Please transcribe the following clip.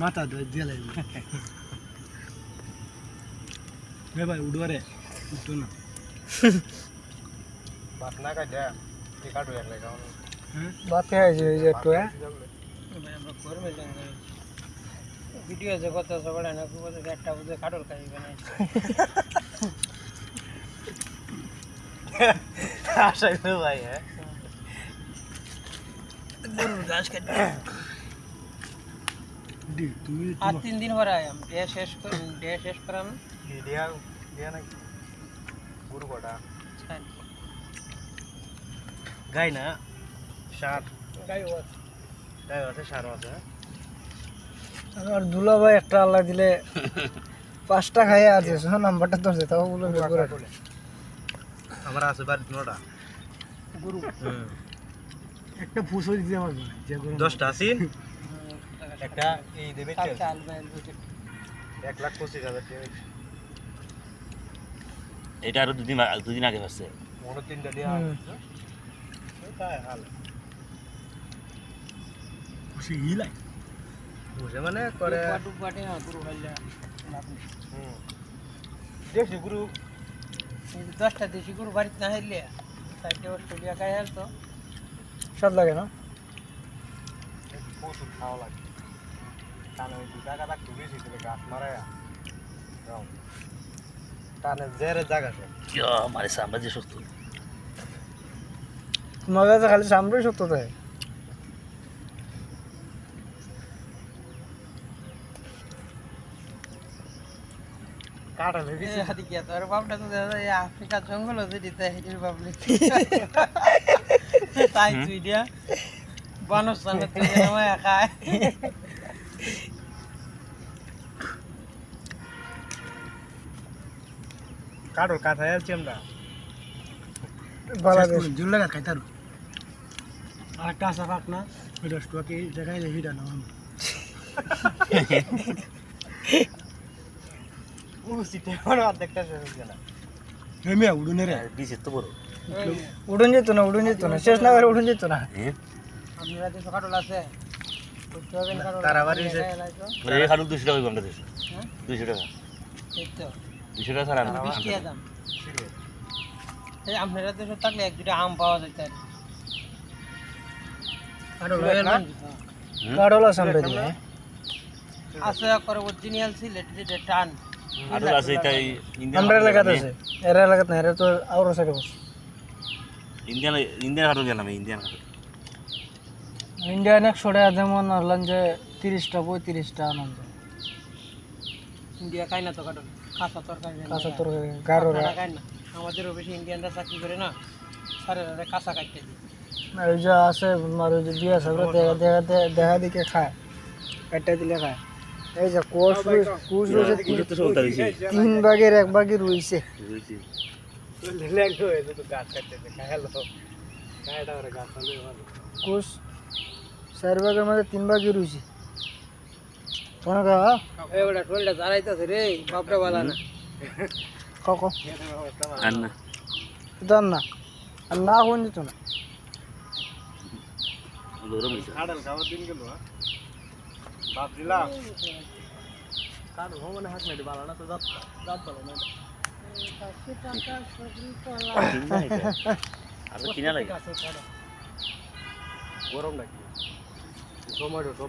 মাথা দিয়ে লাগবে ভাই উঠো রে উঠো না বাত না কাটে কি কাটু এক লাগা হ্যাঁ বাতে আছে এই যে তো ভাই আমরা করবে যাই ভিডিও যে কত সবড়া না কত একটা বুঝে কাটল খাই বানাই আশা করি ভাই হ্যাঁ গরুর ঘাস কাটে দি তুমি আর 3 দিন পরে আয়াম ডে শেষ করাম ভিডিও দিয়া না গুরু কোটা গাই না সার গাই ওয়াত গাই আছে সার আছে আর দুলা ভাই একটা আল্লাহ দিলে 5টা খাইয়া আছে শোন নাম্বারটা ধরছে তাও বলে করে আমার আছে বাড়ি 9টা গরু একটা ফুসো দিতে আমার যে গরম 10টা আছে একটা এই দেবে চাল বাইল বুঝে 1,25,000 টাকা এটা আরো দুদিন আগে পাচ্ছে মনে 3টা দিয়া তাই হাল খুশি হিলাই বুঝে মানে করে পাটু পাটে না গরু হইলা দেশি গুরু 10টা দেশি গরু বাড়িতে না হইলে সাইডে অস্ট্রেলিয়া খাই আর তো স্বাদ লাগে না প্রচুর খাওয়া লাগে টানে ওই 2 টাকা রাখতে বেশি করে গাছ মারায়া টানে জেরে জায়গা সব মানে সামনে যে সুস্থ মজা আছে খালি সামনে সত্য তাই কাটা লেগে হাতি কি তোর বাপটা তো দেখা যায় আফ্রিকার জঙ্গল আছে দিতে হেডির বাবলি তাই তুই দিয়া বানর সামনে তুই নামায় খায় কাটো কাঠায় আছি আমরা বাংলাদেশ জুল লাগা খাইতারু আর একটা আসা পাক না ওই স্টকে জায়গায় হিডা না সিটে আমার অর্ধেকটা শেষ হয়ে গেল এমিয়া উড়ুনে রে দিছে তো বড় উড়ন যেত না শেষ না করে উড়ন যেত না আপনারা যে কাটল আছে বুঝতে হবে না কাটল তারাবাড়ি যে এই খালু 200 টাকা কম দিছে হ্যাঁ 200 টাকা এই তো 200 টাকা ছাড়া না 20 টাকা দাম এই আপনারা দেশে থাকলে এক দুটো আম পাওয়া যেত আর কাড়লা সামনে দিয়ে আছে করে অরিজিনাল সিলেট যে টান আর আছে এটা ইন্ডিয়ান আমরা এলাকাতে আছে এরা এলাকাতে না এরা তো আরো সাইডে বসে ইন্ডিয়ান হাটু গেলাম ইন্ডিয়ান হাটু ইন্ডিয়ান 100 টাকা যেমন আনলাম যে 30টা 35টা আনন্দ ইন্ডিয়া খায় না তো কাটল কাঁচা তরকারি কাঁচা তরকারি গারোরা আপনারা খায় না আমাদেরও বেশি ইন্ডিয়ানরা চাকরি করে না সারে কাঁচা কাটতে দিই ওই যে আছে আর ওই যে বিয়া সব দেখা দিকে খায় কাটটা দিলে খায় এই যে কোষ রয়েছে এটা তো সলতা হইছে 3 ভাগের 1 ভাগই রইছে হইছে লেগ হয়ে তো গাছ কাটতে খাইলো কাইটা করে গাছ হলে ভালো কোষ 4 ভাগের মধ্যে 3 ভাগই রইছে কোন গা এই বড় টোলটা দাঁড়াইতাছে রে বাপরে বালা না কক আর না জান না আর না হন দিত না লোরম হইছে কাঁঠাল খাওয়ার দিন গেল বাপ দিলাম কাঁঠাল মানে হাত মেটে ভালো না তো দাঁত ভালো না আর কিনা লাগে গরম নাকি টমেটো সব